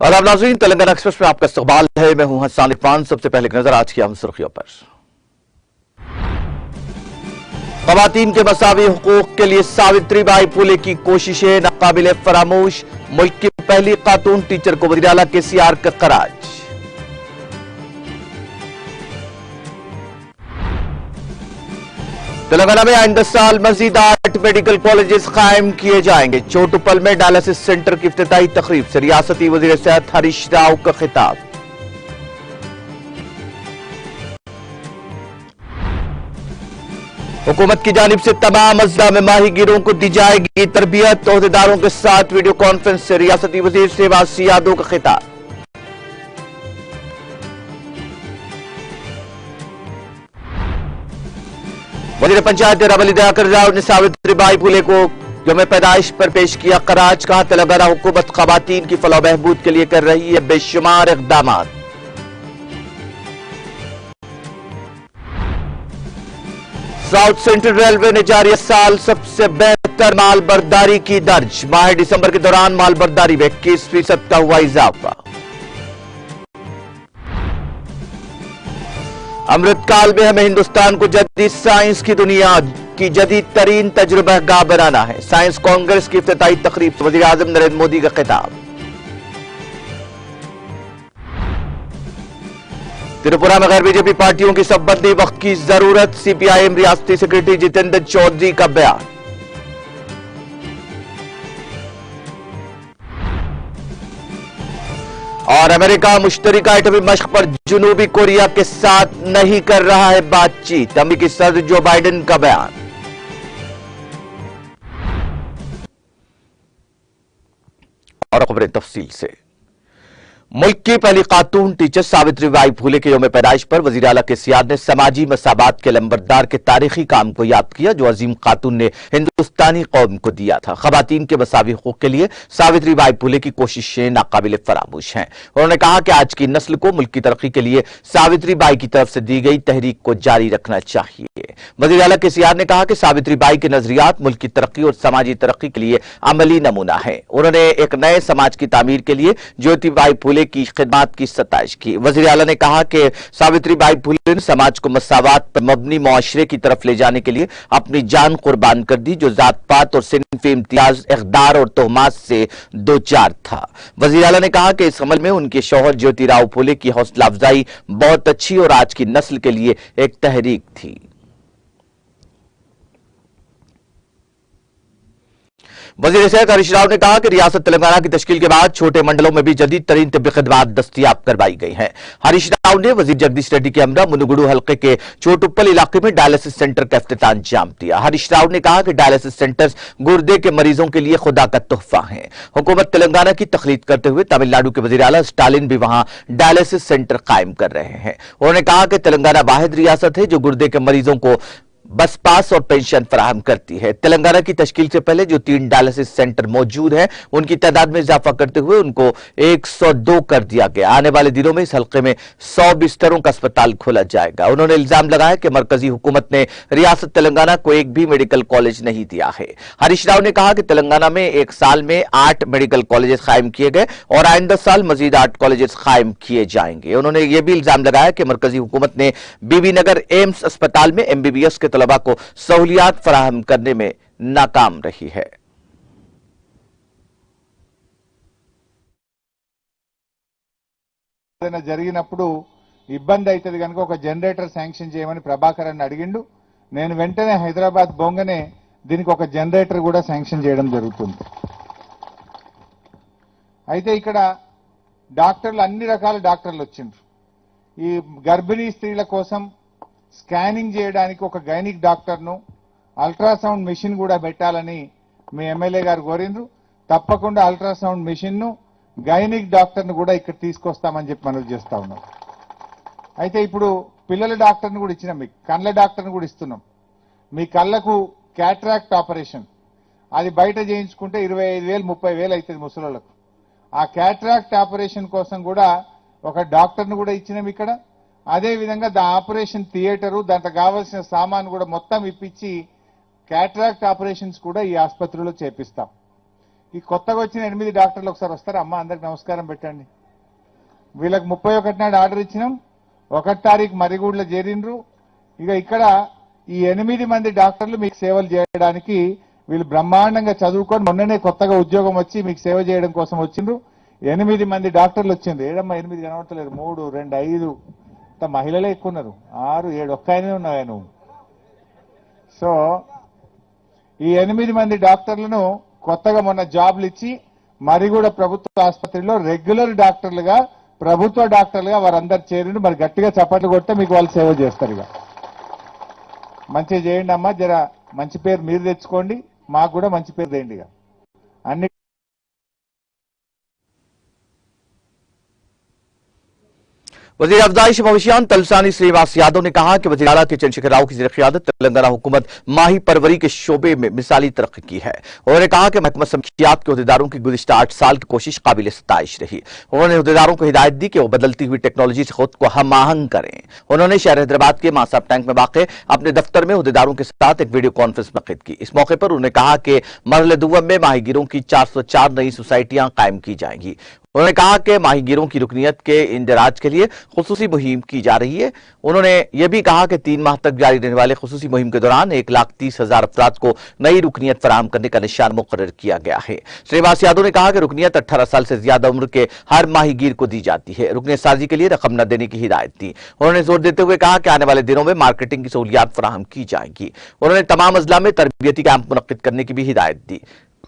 आदाब नाज़रीन, तेलंगाना एक्सप्रेस में आपका इस्तकबाल है। मैं हूं हसन इरफान। सबसे पहले एक नजर आज की अहम सुर्खियों पर। ख़वातीन के मसावी हुकूक के लिए सावित्रीबाई फुले की कोशिशें नाकाबिले फरामोश। मुल्क की पहली खातून टीचर को वज़ीर आला KCR का खराज। तेलंगाना में आइंदा साल मजीद 8 मेडिकल कॉलेजेस कायम किए जाएंगे। चोटुपल में डायलिसिस सेंटर की इफ्तिताही तकरीब से रियासती वजीर सेहत हरीश राव का खिताब। हुकूमत की जानिब से तमाम अजला में माहीगीरों को दी जाएगी तरबियत। ओहदेदारों के साथ वीडियो कॉन्फ्रेंस से रियासती वजीर सेवासी यादव का खिताब। वजीर पंचायत रावली दयाकर राव ने सावित्रीबाई फुले को यौम पैदाइश पर पेश किया खराज। कहा, तेलंगाना हुकूमत ख़वातीन की फलाह बहबूद के लिए कर रही है बेशुमार इक़दामात। साउथ सेंट्रल रेलवे ने जारी साल सबसे बेहतर माल बर्दारी की दर्ज। माह दिसंबर के दौरान माल बर्दारी में 21% का हुआ इजाफा। अमृतकाल में हमें हिंदुस्तान को जदीद साइंस की दुनिया की जदीद तरीन तजुर्बागाह बनाना है। साइंस कांग्रेस की इफ्तिताही तकरीब से वज़ीर आज़म नरेंद्र मोदी का खिताब। त्रिपुरा में गैर बीजेपी पार्टियों की सबबंदी वक्त की जरूरत। CPIM रियासती सेक्रेटरी जितेंद्र चौधरी का बयान। और अमेरिका मुश्तरका एटमी मश्क पर जनूबी कोरिया के साथ नहीं कर रहा है बातचीत। अमेरिकी सदर जो बाइडेन का बयान। और खबरें तफसील से। मुल्क की पहली खातून टीचर सावित्रीबाई फुले के यौम पैदाइश पर वज़ीर आला KCR ने समाजी मसाबात के लंबरदार के तारीखी काम को याद किया जो अजीम खातून ने हिंदुस्तानी कौम को दिया था। ख़वातीन के मसावी हुकूक के लिए सावित्रीबाई फुले की कोशिशें नाकाबिले फरामोश हैं। उन्होंने कहा कि आज की नस्ल को मुल्क की तरक्की के लिए सावित्रीबाई की तरफ से दी गई तहरीक को जारी रखना चाहिए। वज़ीर आला KCR ने कहा कि सावित्रीबाई के नजरियात मुल्क की तरक्की और समाजी तरक्की के लिए अमली नमूना है। उन्होंने एक नए समाज की तामीर के लिए ज्योतिबाई फुले की खिदमत की सताइश की। वज़ीर आला ने कहा कि सावित्रीबाई फुले ने समाज को मसावात पर मबनी मुआशरे की तरफ ले जाने के लिए अपनी जान कुर्बान कर दी जो जात पात और सिन्फी इम्तियाज, इक़दार और तोहमात से दो चार था। वज़ीर आला ने कहा कि इस अमल में उनके शौहर ज्योतिराव फुले की हौसला अफजाई बहुत अच्छी और आज की नस्ल के लिए एक तहरीक थी। वज़ीर सेहत हरीश राव ने कहा कि रियासत तेलंगाना की तश्कील के बाद छोटे मंडलों में भी जदीद तरीन तिब्बी खिदमात दस्तियाब करवाई गई हैं। हरीश राव ने वज़ीर जगदीश रेड्डी के हमरा मुनुगुडू हल्के के चोटुप्पल इलाके में डायलिसिस सेंटर का इफ्तिताह अंजाम दिया। हरीश राव ने कहा कि डायलिसिस सेंटर्स गुर्दे के मरीजों के लिए खुदा का तोहफा है। हुकूमत तेलंगाना की तखलीद करते हुए तमिलनाडु के वज़ीर आला स्टालिन भी वहां डायलिसिस सेंटर कायम कर रहे हैं। उन्होंने कहा कि तेलंगाना वाहिद रियासत है जो गुर्दे के मरीजों को बस पास और पेंशन फराहम करती है। तेलंगाना की तश्कील से पहले जो 3 डायलिसिस सेंटर मौजूद हैं उनकी तादाद में इजाफा करते हुए उनको 102 कर दिया गया। आने वाले दिनों में इस हल्के में 100 बिस्तरों का अस्पताल खोला जाएगा। उन्होंने इल्जाम लगाया कि मरकजी हुकूमत ने रियासत तेलंगाना को एक भी मेडिकल कॉलेज नहीं दिया है। हरीश राव ने कहा कि तेलंगाना में एक साल में 8 मेडिकल कॉलेजेस कायम किए गए और आइंदा साल मजीद 8 कॉलेजेस कायम किए जाएंगे। उन्होंने यह भी इल्जाम लगाया कि मरकजी हुकूमत ने बीबीनगर एम्स अस्पताल में MBBS के तलबा को सहूलियात फराहम करने में नाकाम रही है। జరిగినప్పుడు ఇబ్బంది అవుతుంది కనుక ఒక జనరేటర్ శాంక్షన్ చేయమని ప్రభాకర్ అని అడిగిండు. నేను వెంటనే హైదరాబాద్ బొంగనే దీనికి ఒక జనరేటర్ కూడా శాంక్షన్ చేయడం జరుగుతుంది. అయితే ఇక్కడ డాక్టర్లు అన్ని రకాల డాక్టర్లు వచ్చిండ్రు. ఈ గర్భిణీ స్త్రీల కోసం స్కానింగ్ చేయడానికి ఒక గైనిక్ డాక్టర్ను అల్ట్రాసౌండ్ మెషిన్ కూడా పెట్టాలని మీ ఎమ్మెల్యే గారు కోరిండ్రు. తప్పకుండా అల్ట్రాసౌండ్ మెషిన్ ను గైనిక్ డాక్టర్ను కూడా ఇక్కడ తీసుకొస్తామని చెప్పి మనవి చేస్తా ఉన్నాం. అయితే ఇప్పుడు పిల్లల డాక్టర్ను కూడా ఇచ్చినాం, మీకు కళ్ళ డాక్టర్ను కూడా ఇస్తున్నాం. మీ కళ్ళకు క్యాట్రాక్ట్ ఆపరేషన్ అది బయట చేయించుకుంటే 25,000 30,000 అవుతుంది ముసలోళ్ళకు. ఆ క్యాట్రాక్ట్ ఆపరేషన్ కోసం కూడా ఒక డాక్టర్ను కూడా ఇచ్చినాం ఇక్కడ. అదే విధంగా దా ఆపరేషన్ థియేటరు దాంట్లో కావాల్సిన సామాన్ కూడా మొత్తం ఇప్పించి క్యాట్రాక్ట్ ఆపరేషన్స్ కూడా ఈ ఆసుపత్రిలో చేపిస్తాం. ఈ కొత్తగా వచ్చిన 8 డాక్టర్లు ఒకసారి వస్తారు. అమ్మ అందరికి నమస్కారం పెట్టండి. వీళ్ళకి 31 నాడు ఆర్డర్ ఇచ్చినాం. 1 తారీఖు మరిగూడలో చేరిండ్రు. ఇక ఇక్కడ ఈ 8 మంది డాక్టర్లు మీకు సేవలు చేయడానికి వీళ్ళు బ్రహ్మాండంగా చదువుకొని మొన్ననే కొత్తగా ఉద్యోగం వచ్చి మీకు సేవ చేయడం కోసం వచ్చిండ్రు. 8 మంది డాక్టర్లు వచ్చిండ్రు. ఏడమ్మా 8 కనబడతలేరు. 3, 2, 5 ఇంత మహిళలే ఎక్కువ ఉన్నారు. 6, 7 ఒక్క ఆయనే ఉన్నాయా నువ్వు? సో ఈ 8 మంది డాక్టర్లను కొత్తగా మొన్న జాబ్లు ఇచ్చి మరిగూడ ప్రభుత్వ ఆసుపత్రిలో రెగ్యులర్ డాక్టర్లుగా ప్రభుత్వ డాక్టర్లుగా వారందరు చేరిండు. మరి గట్టిగా చప్పట్లు కొడితే మీకు వాళ్ళు సేవ చేస్తారు. ఇక మంచిగా చేయండి అమ్మా. జర మంచి పేరు మీరు తెచ్చుకోండి, మాకు కూడా మంచి పేరు తెయండి. ఇక అన్ని वजीर अफजाइश मवेशियान तलसानी श्रीनिवास यादव ने कहा कि वजीर आला के चंद्रशेखर राव की क़यादत तेलंगाना हुकूमत माही परवरी के शोबे में मिसाली तरक्की की है। उन्होंने कहा कि महकमा समखियात के अहदेदारों की गुज़िश्ता 8 साल की कोशिश काबिल सताइश रही। उन्होंने अहदेदारों को हिदायत दी कि वो बदलती हुई टेक्नोलॉजी से खुद को हम आहंग करें। उन्होंने शहर हैदराबाद के मासाब टैंक में वाक़ अपने दफ्तर में अहदेदारों के साथ एक वीडियो कॉन्फ्रेंस मुनक़िद की। इस मौके पर उन्होंने कहा कि मरहले दुव्वम में माहीगीरों की 404 नई सोसाइटियां कायम की जाएंगी। उन्होंने कहा कि माहीगीरों की रुकनियत के इंदराज के लिए खुसूसी मुहिम की जा रही है। उन्होंने यह भी कहा कि 3 माह तक जारी रहने वाले खुसूसी मुहिम के दौरान 1,30,000 अफराद को नई रुकनियत फराहम करने का निशान मुकर्रर किया गया है। श्रीनिवास यादव ने कहा कि रुकनियत 18 साल से ज्यादा उम्र के हर माहीगीर को दी जाती है। रुकनियत साजी के लिए रकम न देने की हिदायत दी। उन्होंने जोर देते हुए कहा कि आने वाले दिनों में मार्केटिंग की सहूलियात फराहम की जाएगी। उन्होंने तमाम अजला में तरबियती कैंप मुनक्किद करने की भी हिदायत दी।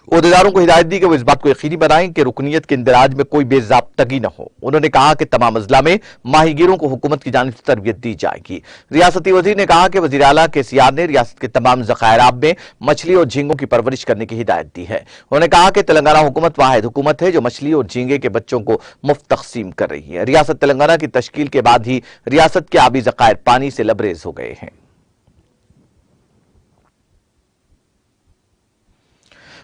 अहदेदारों को हिदायत दी कि वो इस बात को यकीनी बनाएं कि रुकनियत के इंदराज में कोई बेज़ाब्तगी न हो। उन्होंने कहा कि तमाम अजला में माहीगीरों को हुकूमत की जानिब से तरबियत दी जाएगी। रियासती वजीर ने कहा कि वजीर आला KCR ने रियासत के तमाम ज़खायराब में मछली और झींगों की परवरिश करने की हिदायत दी है। उन्होंने कहा कि तेलंगाना हुकूमत वाहिद हुकूमत है जो मछली और झींगे के बच्चों को मुफ्त तकसीम कर रही है। रियासत तेलंगाना की तश्कील के बाद ही रियासत के आबी ज़खायर पानी से लबरेज हो गए हैं।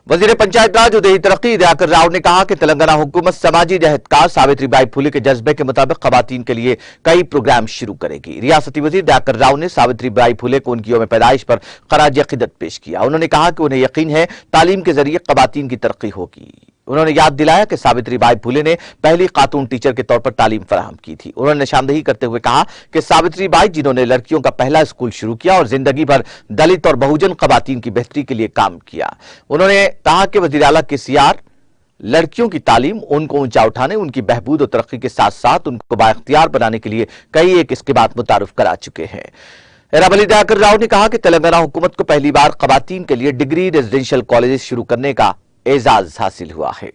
वजीर पंचायत राज उदय तरक्की दयाकर राव ने कहा कि तेलंगाना हुकूमत समाजी जहदकार सावित्रीबाई फुले के जज्बे के मुताबिक खवातीन के लिए कई प्रोग्राम शुरू करेगी। रियासती वजीर दयाकर राव ने सावित्रीबाई फुले को उनकी यौम पैदाइश पर खराज अकीदत पेश किया। उन्होंने कहा कि उन्हें यकीन है तालीम के जरिए खवातीन की तरक्की होगी। उन्होंने याद दिलाया कि सावित्रीबाई फुले ने पहली खातून टीचर के तौर पर तालीम फराहम की थी। उन्होंने निशानदेही करते हुए कहा कि सावित्रीबाई जिन्होंने लड़कियों का पहला स्कूल शुरू किया और जिंदगी भर दलित और बहुजन खवातीन की बेहतरी के लिए काम किया। उन्होंने कहा कि वज़ीर आला KCR लड़कियों की तालीम, उनको ऊंचा उठाने, उनकी बहबूद और तरक्की के साथ साथ उनको बाइख्तियार बनाने के लिए कई एक इसके बाद मुतारुफ करा चुके हैं। एराबली दयाकर राव ने कहा कि तेलंगाना हुकूमत को पहली बार खवातीन के लिए डिग्री रेजिडेंशियल कॉलेजेस शुरू करने का एजाज हासिल हुआ है।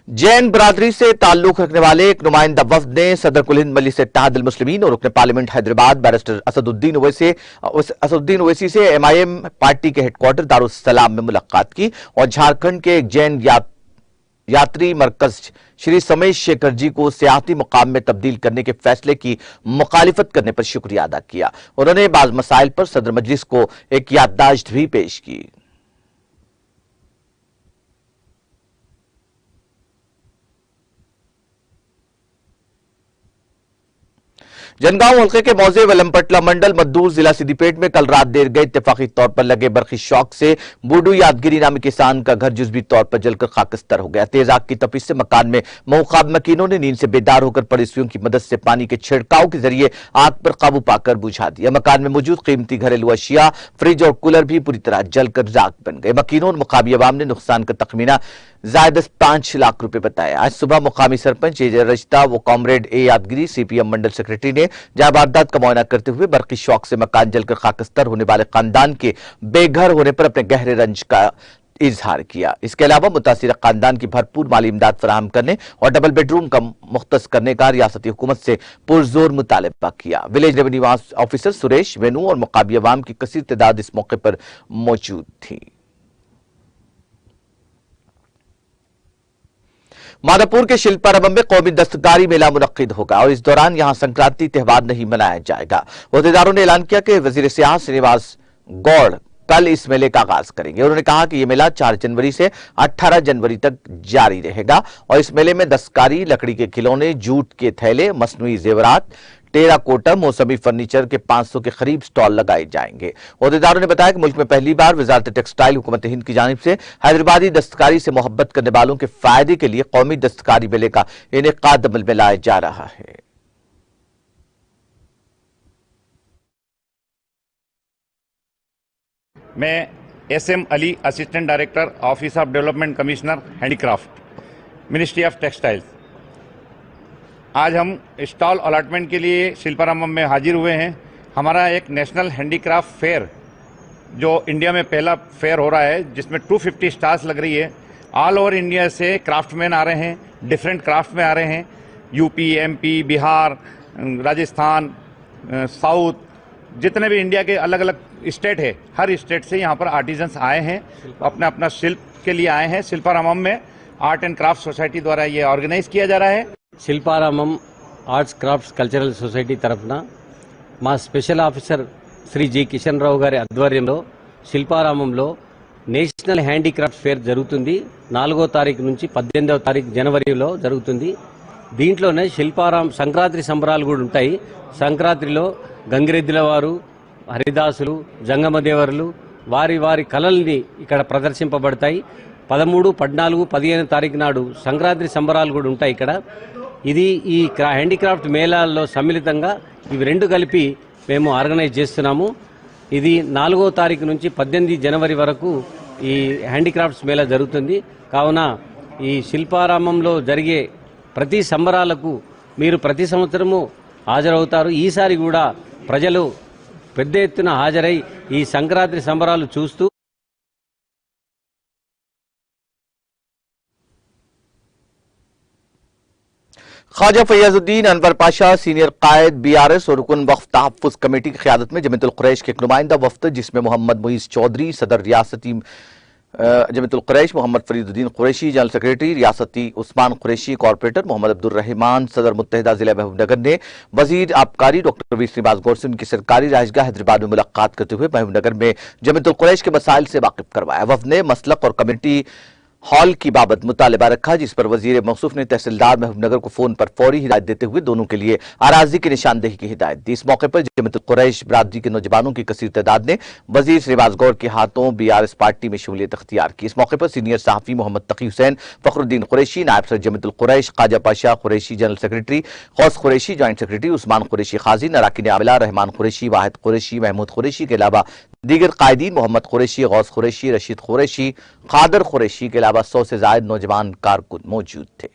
जैन बरादरी से ताल्लुक रखने वाले एक नुमाइंदा वफ्द ने सदर कुल हिंद मजलिस इत्तेहादुल मुस्लिमीन और रुकन पार्लियामेंट हैदराबाद बैरिस्टर असदुद्दीन ओवैसी से MIM पार्टी के हेडक्वार्टर दारुस्सलाम में मुलाकात की और झारखंड के एक जैन यात्री मरकज श्री समेश शेखर जी को सियासी मुकाम में तब्दील करने के फैसले की मुखालिफत करने पर शुक्रिया अदा किया। उन्होंने बाज मसाइल पर सदर मजलिस को एक याददाश्त भी पेश की। जनगांव हल्के के मौजे वलमपटला मंडल मद्दूर जिला सिद्दीपेट में कल रात देर गए इत्तेफाकी तौर पर लगे बरखी शौक से बूडू यादगिरी नामी किसान का घर जुजबी तौर पर जलकर खाकस्तर हो गया। तेज आग की तपिश से मकान में मौखाब मकीनों ने नींद से बेदार होकर पड़ोसियों की मदद से पानी के छिड़काव के जरिए आग पर काबू पाकर बुझा दिया। मकान में मौजूद कीमती घरेलू अशिया, फ्रिज और कूलर भी पूरी तरह जलकर राख बन गए। मकीनों और मुकामी अवाम ने नुकसान का तखमीना ज़ायद 5 लाख रुपए बताया। आज सुबह मुकामी सरपंच रजता व कॉमरेड यादगिरी CPM मंडल सेक्रेटरी ने जहां वारदात का मुआयना करते हुए बरकी शौक से मकान जलकर खाकस्तर होने वाले खानदान के बेघर होने पर अपने गहरे रंज का इजहार किया। इसके अलावा मुतासिर खानदान की भरपूर माली इमदाद फराहम करने और डबल बेडरूम का मुख्तस करने का रियासती हुकूमत से पुरजोर मुतालबा किया। Village revenue officer Suresh Venu और मुकामी अवाम की कसीर तादाद इस मौके पर मौजूद थी। मादापुर के शिल्पारंभ में कौमी दस्तकारी मेला मुनक्किद होगा और इस दौरान यहां संक्रांति त्यौहार नहीं मनाया जाएगा। अहदेदारों ने ऐलान किया कि वजीर सियाहत श्रीनिवास गौड़ कल इस मेले का आगाज करेंगे। उन्होंने कहा कि यह मेला 4 जनवरी से 18 जनवरी तक जारी रहेगा और इस मेले में दस्तकारी, लकड़ी के खिलौने, जूट के थैले, मसनूई जेवरात, टेराकोटा, मौसमी फर्नीचर के 500 के करीब स्टॉल लगाए जाएंगे। ओहदेदारों ने बताया कि मुल्क में पहली बार वजारत टेक्सटाइल हुकूमत हिंद की जानिब से हैदराबादी दस्तकारी से मोहब्बत करने वालों के फायदे के लिए कौमी दस्तकारी मेले का इनेकाद अमल में लाया जा रहा है। मैं SM Ali, assistant director, office of development commissioner, handicraft, ministry of textiles. आज हम स्टॉल अलॉटमेंट के लिए शिल्पारामम में हाजिर हुए हैं। हमारा एक नेशनल हैंडीक्राफ्ट फेयर जो इंडिया में पहला फेयर हो रहा है, जिसमें 250 स्टॉल्स लग रही है। ऑल ओवर इंडिया से क्राफ्टमैन आ रहे हैं, डिफरेंट क्राफ्ट में आ रहे हैं। UP, MP, Bihar, Rajasthan, south, जितने भी इंडिया के अलग अलग स्टेट है, हर स्टेट से यहाँ पर आर्टिजन्स आए हैं, अपना अपना शिल्प के लिए आए हैं। शिल्पारामम में आर्ट एंड क्राफ्ट सोसाइटी द्वारा ये ऑर्गेनाइज किया जा रहा है। Shilparamam arts crafts cultural society తరఫున మా special officer Shri G Kishan Rao గారి ఆధ్వర్యంలో శిల్పారామంలో నేషనల్ హ్యాండీక్రాఫ్ట్ ఫేర్ జరుగుతుంది. 4వ తారీఖు నుంచి 18వ తారీఖు జనవరిలో జరుగుతుంది. దీంట్లోనే సంక్రాంతి సంబరాలు కూడా ఉంటాయి. సంక్రాంతిలో గంగిరెద్దుల వారు, హరిదాసులు, జంగమదేవరులు వారి వారి కళల్ని ఇక్కడ ప్రదర్శింపబడతాయి. 13, 14, 15 తారీఖు నాడు సంక్రాంతి సంబరాలు కూడా ఉంటాయి ఇక్కడ. ఇది ఈ హ్యాండీక్రాఫ్ట్ మేళాల్లో సమ్మిళితంగా ఇవి రెండు కలిపి మేము ఆర్గనైజ్ చేస్తున్నాము. ఇది 4వ తారీఖు నుంచి 18 జనవరి వరకు ఈ హ్యాండీక్రాఫ్ట్స్ మేళా జరుగుతుంది. కావున ఈ శిల్పారామంలో జరిగే ప్రతి సంబరాలకు మీరు ప్రతి సంవత్సరము హాజరవుతారు. ఈసారి కూడా ప్రజలు పెద్ద ఎత్తున హాజరై ఈ సంక్రాంతి సంబరాలు చూస్తూ ख्वाजा फैयाजुद्दीन अनवर पाशा, सीनियर कायद BRS और रुकन वक्फ तहफ़्फ़ुज़ कमेटी की क़यादत में जमीयतुल क़ुरैश के एक नुमाइंदा वफ़द, जिसमें मोहम्मद मुईज़ चौधरी सदर रियासती जमीयतुल क़ुरैश, मोहम्मद फरीदुद्दीन क़ुरैशी जनरल सेक्रेटरी रियासती, उस्मान क़ुरैशी कॉरपोरेटर, मोहम्मद अब्दुल रहमान सदर मुत्तहिदा ज़िला महबूबनगर ने वज़ीर आबकारी डॉक्टर वी श्रीनिवास गौर से उनकी सरकारी रहायशगाह हैदराबाद में मुलाकात करते हुए महबूबनगर में जमीयतुल क़ुरैश के मसाइल से वाकिफ करवाया। वफ़द ने मसलक और कमेटी हॉल की बाबत मुतालिबा रखा, जिस पर वजीर मौसूफ ने तहसीलदार महबूबनगर को फोन पर फौरी हिदायत देते हुए दोनों के लिए अराजी की निशानदेही की हिदायत दी। इस मौके पर जमीयतुल क़ुरैश बरादरी के नौजवानों की कसीर तादाद ने वजीर श्रीनिवास गौर के हाथों BRS पार्टी में शमूलियत अख्तियार की। इस मौके पर सीनियर सहाफ़ी मोहम्मद तकी हुसैन, फखरुद्दीन क़ुरैशी, नायब सदर Jamiatul Quraish Khwaja Pasha Qureshi, general secretary Ghaus Qureshi, joint secretary Usman Qureshi खाज़िन, अराकीन आमिला रहमान क़ुरैशी, वाहिद क़ुरैशी, महमूद क़ुरैशी के अलावा दीगर कायदीन मोहम्मद क़ुरैशी, गौस क़ुरैशी, रशीद क़ुरैशी, क़ादर क़ुरैशी के अलावा 100 से ज्यादा नौजवान कारकुन मौजूद थे।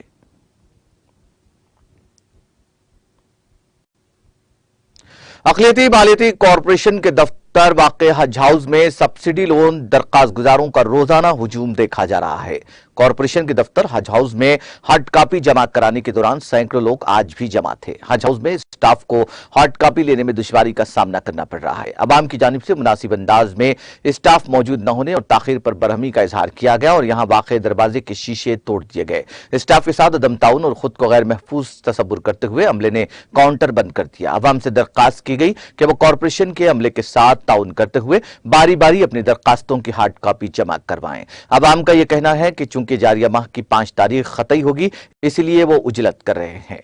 अक़लियती मालियती कॉरपोरेशन के दफ्तर वाक़े हज हाउस में सब्सिडी लोन दरख्वास्त गुजारों का रोजाना हुजूम देखा जा रहा है। कॉरपोरेशन के दफ्तर हज हाउस में हार्ड कॉपी जमा कराने के दौरान सैकड़ों लोग आज भी जमा थे। हज हाउस में स्टाफ को हार्ड कॉपी लेने में दुश्वारी का सामना करना पड़ रहा है। अवाम की जानिब से मुनासिब अंदाज में स्टाफ मौजूद न होने और ताखिर पर बरहमी का इजहार किया गया और यहाँ वाक़े दरवाजे के शीशे तोड़ दिए गए। स्टाफ के साथ अदम ताउन और खुद को गैर महफूज तसव्वुर करते हुए अमले ने काउंटर बंद कर दिया। अवाम से दरख्वास्त की गई कि वो कॉरपोरेशन के अमले के साथ ताउन करते हुए बारी बारी अपनी दरख्वास्तों की हार्ड कॉपी जमा करवाएं। अवाम का यह कहना है कि चूंकि जारिया माह की 5 तारीख खतई होगी, इसलिए वो उजलत कर रहे हैं।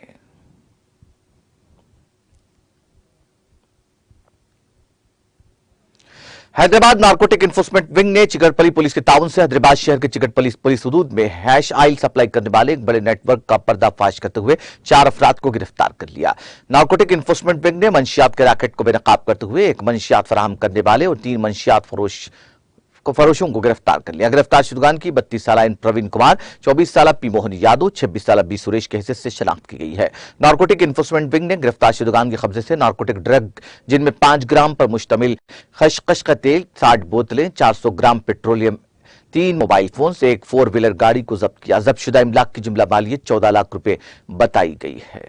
हैदराबाद नारकोटिक इन्फोर्समेंट विंग ने चिकटपली पुलिस के ताउन से हैदराबाद शहर के चिकटपली पुलिस हदूद में हैश ऑयल सप्लाई करने वाले एक बड़े नेटवर्क का पर्दाफाश करते हुए 4 अफराद को गिरफ्तार कर लिया। नारकोटिक इन्फोर्समेंट विंग ने मंशियात के रैकेट को बेनकाब करते हुए एक मंशियात फराहम करने वाले और 3 मंशियात फरोशों को गिरफ्तार कर लिया। गिरफ्तार शुदगान की 32 साल प्रवीण कुमार, 24 साल पी मोहन यादव, 26 साल बी सुरेश के हैसियत से शनाख्त की गई है। नारकोटिक इन्फोर्समेंट विंग ने गिरफ्तार शुदगान के कब्जे से नारकोटिक ड्रग जिनमें 5 ग्राम पर मुश्तमिल खशखश का तेल, 60 बोतलें, 400 ग्राम पेट्रोलियम, 3 मोबाइल फोन से एक 4 व्हीलर गाड़ी को जब्त किया। जब्त शुदा इमलाक की जुमला मालियत 14 लाख रुपए बताई गई है।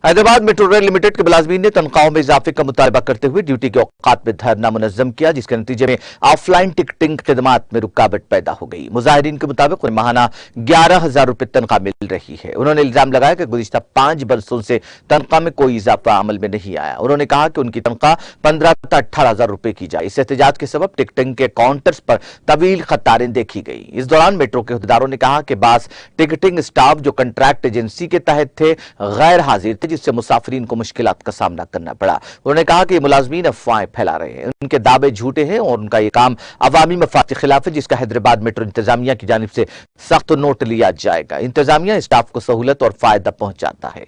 हैदराबाद मेट्रो रेल लिमिटेड के मुलाजमीन ने तनख्वाहों में इजाफे का मुतालबा करते हुए ड्यूटी के औकात में धरना मुनज्जम किया, जिसके नतीजे में ऑफलाइन टिकटिंग खिदमात में रुकावट पैदा हो गई। मुजाहिरीन के मुताबिक उन्हें माहाना 11,000 रुपए तनख्वाह मिल रही है। उन्होंने इल्जाम लगाया कि गुज़िश्ता 5 बरसों से तनख्वाह में कोई इजाफा अमल में नहीं आया। उन्होंने कहा कि उनकी तनख्वाह 15 से 18,000 रुपए की जाए। इस एहतजाज के सबब टिकटिंग के काउंटर्स पर तवील कतारें देखी गई। इस दौरान मेट्रो के अहदेदारों ने कहा कि बास टिकटिंग स्टाफ जो कंट्रैक्ट एजेंसी के तहत थे गैर हाजिर थे, जिससे मुसाफिरीन को मुश्किलात का सामना करना पड़ा। उन्होंने कहा कि ये मुलाजमीन अफवाहें फैला रहे हैं, उनके दावे झूठे हैं और उनका ये काम अवामी मफाद के खिलाफ है, जिसका हैदराबाद मेट्रो इंतजामिया की जानिब से सख्त नोट लिया जाएगा। इंतजामिया स्टाफ को सहूलत और फायदा पहुंचाता है।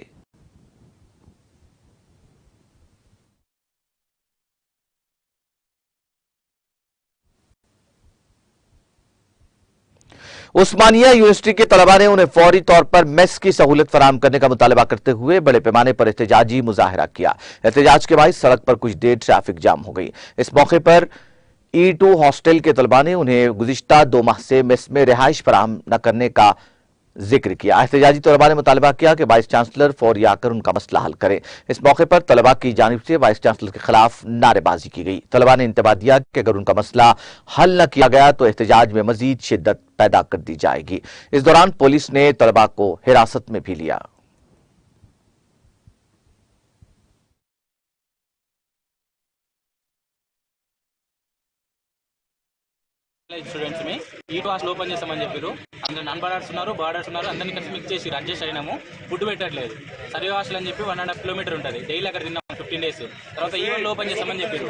उस्मानिया यूनिवर्सिटी के तलबा ने उन्हें फौरी तौर पर मेस की सहूलत फराहम करने का मुतालबा करते हुए बड़े पैमाने पर एहतजाजी मुजाहरा किया। एहतजाज के बाद सड़क पर कुछ देर ट्रैफिक जाम हो गई। इस मौके पर E2 हॉस्टल के तलबा ने उन्हें गुज़िश्ता 2 माह से मेस में रिहाइश फराहम न करने का जिक्र किया। एहतजाजी तलबा ने मुतालबा किया कि वाइस चांसलर फौरी आकर उनका मसला हल करे। इस मौके पर तलबा की जानिब से वाइस चांसलर के खिलाफ नारेबाजी की गई। तलबा ने इंतबाह दिया कि अगर उनका मसला हल न किया गया तो एहतजाज में मजीद शिद्दत पैदा कर दी जाएगी। इस दौरान पुलिस ने तलबा को हिरासत में भी लिया। స్టూడెంట్స్ మీ ఈ క్లాస్ ఓపెన్ చేస్తామని చెప్పారు. అందులో నాన్ బార్డర్స్ ఉన్నారు, బార్డర్స్ ఉన్నారు, అందరినీ కలిసి మిక్స్ చేసి అడ్జస్ట్ అయినాము. ఫుడ్ పెట్టట్లేదు. సర్వే హాస్టల్ అని చెప్పి 1.5 కిలోమీటర్ ఉంటుంది. డైలీ అక్కడ తిన్నాము 15 డేస్. తర్వాత ఈవెన్లో ఓపెన్ చేస్తామని చెప్పారు.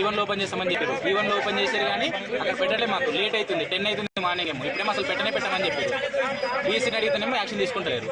ఈవెన్లో ఓపెన్ చేశారు కానీ అక్కడ పెట్టట్లేదు. మాకు లేట్ అవుతుంది, 10 అవుతుంది మార్నింగ్ ఏమో. ఇప్పుడేమో అసలు పెట్టమని చెప్పారు. బీసీని అడిగితేనేమో యాక్షన్ తీసుకుంటారు.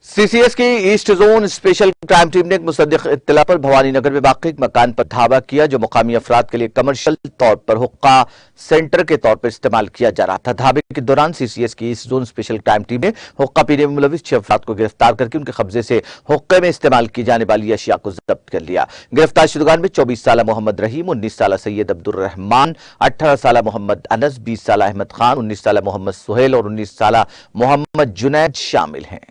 सीसीएस की east zone special crime team ने एक मुसद्दिक इत्तला पर भवानी नगर में वाक़ एक मकान पर धावा किया, जो मुकामी अफराद के लिए कमर्शियल तौर पर हुक्का सेंटर के तौर पर इस्तेमाल किया जा रहा था। धावे के दौरान सीसीएस की east zone special crime team ने हुक्का पीने में मुलविस 6 अफराद को गिरफ्तार करके उनके कब्जे से हुक्के में इस्तेमाल की जाने वाली अशिया को जब्त कर लिया। गिरफ्तार शुदगान में 24 साल मोहम्मद रहीम, 19 साल सैयद अब्दुल रहमान, 18 साल मोहम्मद अनस, 20 साल अहमद खान, 19 साल मोहम्मद सुहेल और 19 साल मोहम्मद जुनैद शामिल हैं।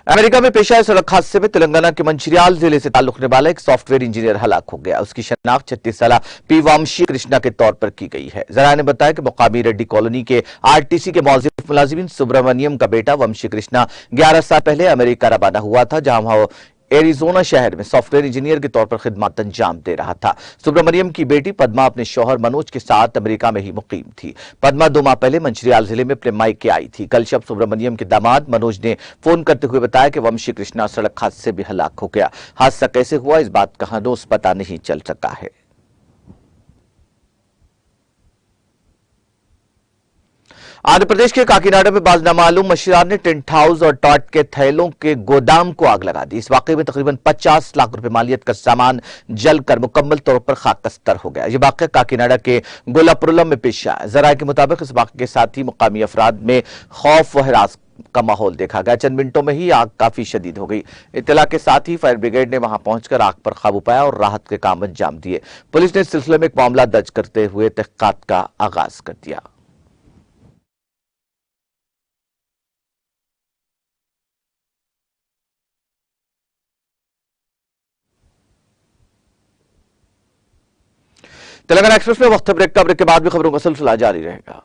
अमेरिका में पेश आए सड़क हादसे में तेलंगाना के मंचिर्याल जिले से ताल्लुक रखने वाला एक सॉफ्टवेयर इंजीनियर हलाक हो गया। उसकी शनाख्त 36 साल पी वंशी कृष्णा के तौर पर की गई है। जराया ने बताया कि मुकामी रेड्डी कॉलोनी के आरटीसी के मौजूद मुलाजिमिन सुब्रमण्यम का बेटा वंशी कृष्णा 11 साल पहले अमेरिका रवाना हुआ था, जहां वह एरिजोना शहर में सॉफ्टवेयर इंजीनियर के तौर पर खिदमत अंजाम दे रहा था। सुब्रमण्यम की बेटी पद्मा अपने शौहर मनोज के साथ अमेरिका में ही मुकीम थी। पद्मा 2 माह पहले मंचिर्याल जिले में अपने मायके आई थी। कल शब सुब्रमण्यम के दामाद मनोज ने फोन करते हुए बताया कि वंशी कृष्णा सड़क हादसे में हलाक हो गया। हादसा कैसे हुआ इस बात का हनोज पता नहीं चल सका है। आंध्र प्रदेश के काकीनाडा में बाज नामालूम मशीरार ने टेंट हाउस और टॉट के थैलों के गोदाम को आग लगा दी। इस वाकये में तकरीबन 50 लाख रुपए मालियत का सामान जलकर मुकम्मल तौर पर खाकस्तर हो गया। यह वाकया काकीनाडा के गोलापुरम में पेश आया। जराये के मुताबिक इस वाकये के साथ ही मुकामी अफराद में खौफ व हिरास का माहौल देखा गया। चंद मिनटों में ही आग काफी शदीद हो गई। इत्तला के साथ ही फायर ब्रिगेड ने वहां पहुंचकर आग पर काबू पाया और राहत के काम अंजाम दिए। पुलिस ने इस सिलसिले में एक मामला दर्ज करते हुए तहकीकात का आगाज कर दिया। तेलंगाना एक्सप्रेस में वक्त ब्रेक का, ब्रेक के बाद भी खबरों का सिलसिला जारी रहेगा।